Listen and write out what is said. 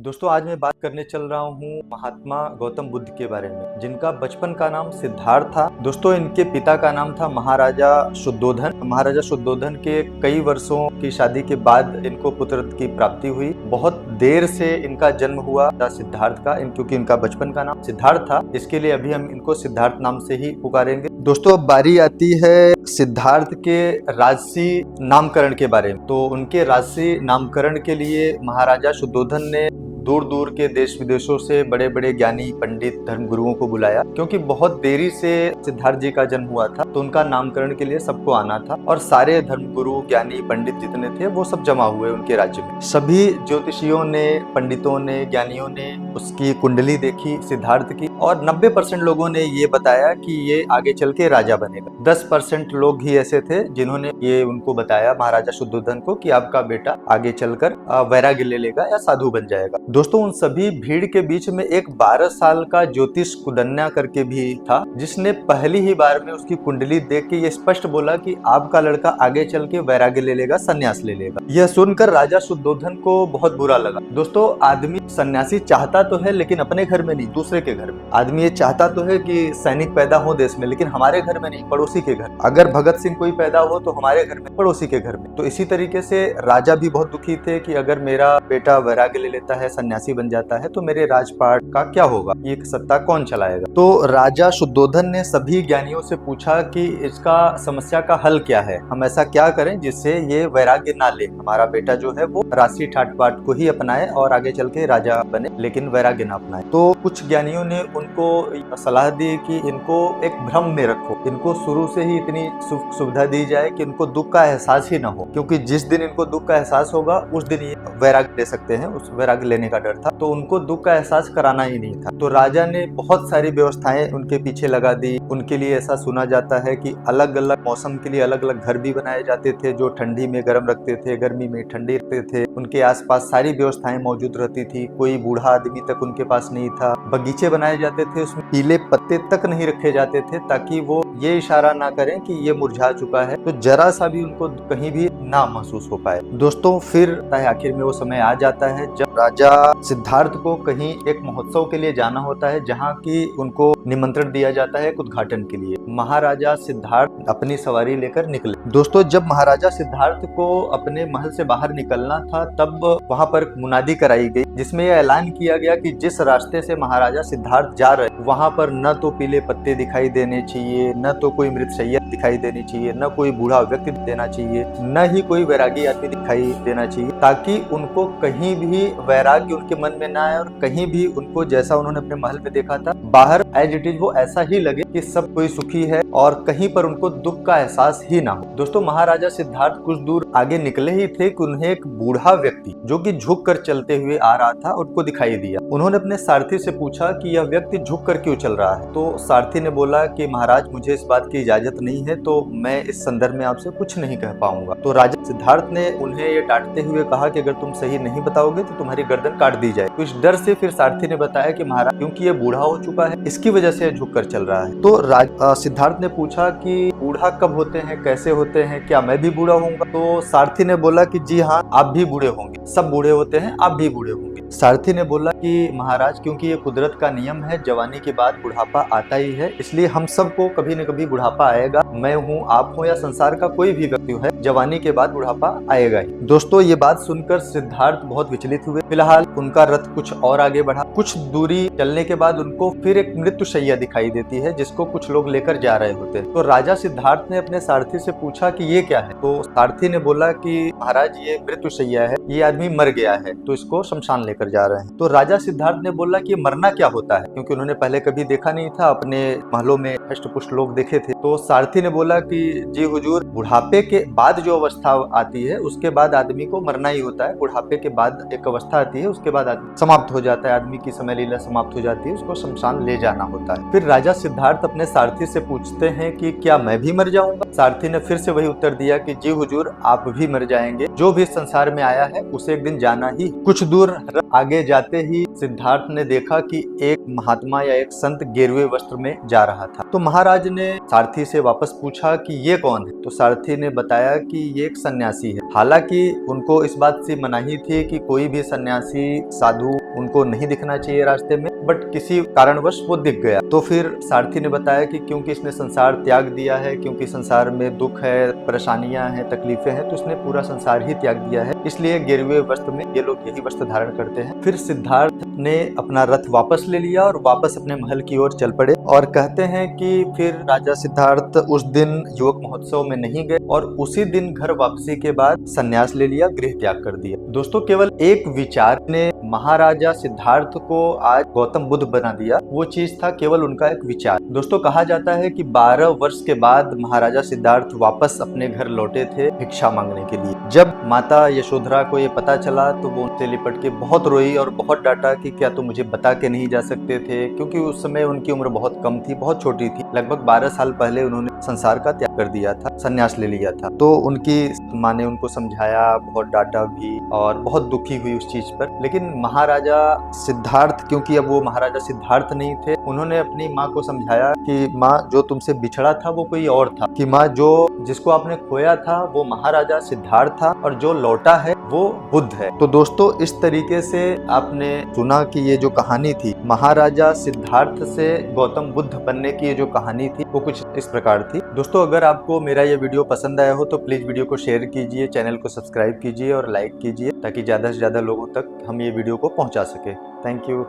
दोस्तों आज मैं बात करने चल रहा हूँ महात्मा गौतम बुद्ध के बारे में, जिनका बचपन का नाम सिद्धार्थ था। दोस्तों इनके पिता का नाम था महाराजा शुद्धोधन। महाराजा शुद्धोधन के कई वर्षों की शादी के बाद इनको पुत्र की प्राप्ति हुई। बहुत देर से इनका जन्म हुआ था सिद्धार्थ का, क्योंकि इनका बचपन का नाम सिद्धार्थ था, इसके लिए अभी हम इनको सिद्धार्थ नाम से ही पुकारेंगे। दोस्तों अब बारी आती है सिद्धार्थ के राजसी नामकरण के बारे में। तो उनके राजसी नामकरण के लिए महाराजा शुद्धोधन ने दूर दूर के देश विदेशों से बड़े बड़े ज्ञानी पंडित धर्मगुरुओं को बुलाया, क्योंकि बहुत देरी से सिद्धार्थ जी का जन्म हुआ था, तो उनका नामकरण के लिए सबको आना था। और सारे धर्मगुरु ज्ञानी पंडित जितने थे वो सब जमा हुए उनके राज्य में। सभी ज्योतिषियों ने, पंडितों ने, ज्ञानियों ने उसकी कुंडली देखी सिद्धार्थ की, और 90% लोगों ने ये बताया कि ये आगे चल के राजा बनेगा। 10% लोग ही ऐसे थे जिन्होंने ये उनको बताया महाराजा शुद्धोधन को कि आपका बेटा आगे चलकर वैराग्य ले लेगा या साधु बन जाएगा। दोस्तों उन सभी भीड़ के बीच में एक 12 साल का ज्योतिष कुदन्या करके भी था, जिसने पहली ही बार में उसकी कुंडली देख के ये स्पष्ट बोला कि आपका लड़का आगे चल के वैराग्य ले लेगा, सन्यास ले लेगा। यह सुनकर राजा शुद्धोधन को बहुत बुरा लगा। दोस्तों आदमी सन्यासी चाहता तो है, लेकिन अपने घर में नहीं, दूसरे के घर में। आदमी ये चाहता तो है कि सैनिक पैदा हो देश में, लेकिन हमारे घर में नहीं, पड़ोसी के घर। अगर भगत सिंह कोई पैदा हो तो हमारे घर में, पड़ोसी के घर में। तो इसी तरीके से राजा भी बहुत दुखी थे कि अगर मेरा बेटा वैराग्य ले लेता है, सन्यासी बन जाता है, तो मेरे राजपाट का क्या होगा, ये सत्ता कौन चलाएगा। तो राजा शुद्धोधन ने सभी ज्ञानियों से पूछा कि इसका समस्या का हल क्या है, हम ऐसा क्या करें जिससे ये वैराग्य ना ले, हमारा बेटा जो है वो राशि ठाट बाट को ही अपनाए और आगे चल के राजा बने, लेकिन वैराग्य ना अपनाए। तो कुछ ज्ञानियों ने उनको सलाह दी कि इनको एक भ्रम में रखो, इनको शुरू से ही इतनी सुविधा दी जाए कि इनको दुख का एहसास ही ना हो, क्योंकि जिस दिन इनको दुख का एहसास होगा उस दिन ये वैराग्य ले सकते हैं। उस वैराग्य लेने का डर था, तो उनको दुख का एहसास कराना ही नहीं था। तो राजा ने बहुत सारी व्यवस्थाएं उनके पीछे लगा दी। उनके लिए ऐसा सुना जाता है कि अलग अलग मौसम के लिए अलग अलग घर भी बनाए जाते थे, जो ठंडी में गर्म रखते थे, गर्मी में ठंडी रखते थे। उनके आसपास सारी व्यवस्थाएं मौजूद रहती थी, कोई बूढ़ा आदमी तक उनके पास नहीं था। बगीचे बनाए जाते थे, उसमें पीले पत्ते तक नहीं रखे जाते थे, ताकि वो ये इशारा ना करें कि ये मुरझा चुका है, तो जरा सा भी उनको कहीं भी ना महसूस हो पाए। दोस्तों फिर आखिर में वो समय आ जाता है जब राजा सिद्धार्थ को कहीं एक महोत्सव के लिए जाना होता है, जहाँ की उनको निमंत्रण दिया जाता है उद्घाटन के लिए। महाराजा सिद्धार्थ अपनी सवारी लेकर निकले। दोस्तों जब महाराजा सिद्धार्थ को अपने महल से बाहर निकलना था, तब वहाँ पर मुनादी कराई गई, जिसमें यह ऐलान किया गया कि जिस रास्ते से महाराजा सिद्धार्थ जा रहे, वहाँ पर न तो पीले पत्ते दिखाई देने चाहिए, न तो कोई मृतशैया दिखाई देनी चाहिए, न कोई बूढ़ा व्यक्ति देना चाहिए, न ही कोई वैरागी आदमी दिखाई देना चाहिए, ताकि उनको कहीं भी वैराग्य उनके मन में ना आए, और कहीं भी उनको जैसा उन्होंने अपने महल में देखा था बाहर एज इट इज वो ऐसा ही लगे कि सब कोई सुखी है और कहीं पर उनको दुख का एहसास ही ना हो। दोस्तों महाराजा सिद्धार्थ कुछ दूर आगे निकले ही थे कि उन्हें एक बूढ़ा व्यक्ति जो कि झुक कर चलते हुए आ रहा था उनको दिखाई दिया। उन्होंने अपने सारथी से पूछा कि यह व्यक्ति झुक कर क्यों चल रहा है। तो सारथी ने बोला कि महाराज मुझे इस बात की इजाजत नहीं है, तो मैं इस संदर्भ में आपसे कुछ नहीं कह पाऊंगा। तो राजा सिद्धार्थ ने उन्हें ये डांटते हुए कहा कि अगर तुम सही नहीं बताओगे तो तुम्हारी गर्दन काट दी जाए। तो इस डर से फिर सारथी ने बताया कि महाराज क्योंकि ये बूढ़ा हो चुका है, इसकी वजह से झुक कर चल रहा है। तो सिद्धार्थ ने पूछा कि बूढ़ा कब होते हैं, कैसे होते हैं, क्या मैं भी बूढ़ा होऊंगा। तो सारथी ने बोला कि जी हाँ, आप भी बूढ़े होंगे, सब बूढ़े होते हैं, आप भी बूढ़े होंगे। सारथी ने बोला कि महाराज क्योंकि ये कुदरत का नियम है, जवानी के बाद बुढ़ापा आता ही है, इसलिए हम सबको कभी न कभी बुढ़ापा आएगा। मैं हूँ, आप हो या संसार का कोई भी व्यक्ति है, जवानी के बाद बुढ़ापा आएगा ही। दोस्तों ये बात सुनकर सिद्धार्थ बहुत विचलित हुए। फिलहाल उनका रथ कुछ और आगे बढ़ा। कुछ दूरी चलने के बाद उनको फिर एक मृत्युशैया दिखाई देती है, जिसको कुछ लोग लेकर जा रहे होते हैं। तो राजा सिद्धार्थ ने अपने सारथी से पूछा कि ये क्या है। तो सारथी ने बोला कि महाराज ये मृत्युशैया है, ये आदमी मर गया है, तो इसको शमशान लेकर जा रहे हैं। तो राजा सिद्धार्थ ने बोला कि मरना क्या होता है, क्योंकि उन्होंने पहले कभी देखा नहीं था, अपने महलों में हष्ट पुष्ट लोग देखे थे। तो सारथी ने बोला कि जी हुजूर, बुढ़ापे के बाद जो अवस्था आती है उसके बाद आदमी को मरना ही होता है। बुढ़ापे के बाद एक अवस्था आती है, उसके बाद आदमी समाप्त हो जाता है, आदमी की समय लीला समाप्त हो जाती है, उसको शमशान ले जाना होता है। फिर राजा सिद्धार्थ अपने सारथी से पूछते हैं कि क्या मैं भी मर जाऊंगा। सारथी ने फिर से वही उत्तर दिया कि जी हुजूर, आप भी मर जाएंगे, जो भी संसार में आया है उसे एक दिन जाना ही। कुछ दूर आगे जाते ही सिद्धार्थ ने देखा कि एक महात्मा या एक संत गेरुए वस्त्र में जा रहा था। तो महाराज ने सारथी से वापस पूछा कि ये कौन है। तो सारथी ने बताया कि ये एक सन्यासी है। हालांकि उनको इस बात से मनाही थी कि कोई भी सन्यासी साधु उनको नहीं दिखना चाहिए रास्ते में, बट किसी कारणवश वो दिख गया। तो फिर सारथी ने बताया कि क्योंकि इसने संसार त्याग दिया है, क्योंकि संसार में दुख है, परेशानियां हैं, तकलीफें हैं, तो इसने पूरा संसार ही त्याग दिया है, इसलिए गेरुए वस्त्र में ये लोग यही वस्त्र धारण करते हैं। फिर सिद्धार्थ ने अपना रथ वापस ले लिया और वापस अपने महल की ओर चल पड़े। और कहते हैं कि फिर राजा सिद्धार्थ उस दिन युवक महोत्सव में नहीं गए और उसी दिन घर वापसी के बाद संन्यास ले लिया, गृह त्याग कर दिया। दोस्तों, केवल एक विचार ने महाराजा सिद्धार्थ को आज गौतम बुद्ध बना दिया। वो चीज था केवल उनका एक विचार। दोस्तों, कहा जाता है कि 12 वर्ष के बाद महाराजा सिद्धार्थ वापस अपने घर लौटे थे भिक्षा मांगने के लिए। जब माता यशोधरा को ये पता चला तो वो उनसे लिपट के बहुत रोई और बहुत डांटा कि क्या तुम मुझे बता के नहीं जा सकते थे, क्योंकि उस समय उनकी उम्र बहुत कम थी, बहुत छोटी थी। लगभग 12 साल पहले उन्होंने संसार का त्याग कर दिया था, संन्यास ले लिया था। तो उनकी माँ ने उनको समझाया, बहुत डांटा भी और बहुत दुखी हुई उस चीज पर। लेकिन महाराजा सिद्धार्थ, क्योंकि अब वो महाराजा सिद्धार्थ नहीं थे, उन्होंने अपनी माँ को समझाया कि माँ, जो तुमसे बिछड़ा था वो कोई और था, कि माँ, जो जिसको आपने खोया था वो महाराजा सिद्धार्थ था और जो लौटा है वो बुद्ध है। तो दोस्तों, इस तरीके से आपने सुना कि ये जो कहानी थी महाराजा सिद्धार्थ से गौतम बुद्ध बनने की, ये जो कहानी थी वो कुछ इस प्रकार थी। दोस्तों, अगर आपको मेरा ये वीडियो पसंद आया हो तो प्लीज वीडियो को शेयर कीजिए, चैनल को सब्सक्राइब कीजिए और लाइक कीजिए, ताकि ज्यादा से ज्यादा लोगों तक हम ये वीडियो को पहुंचा सके। Thank you.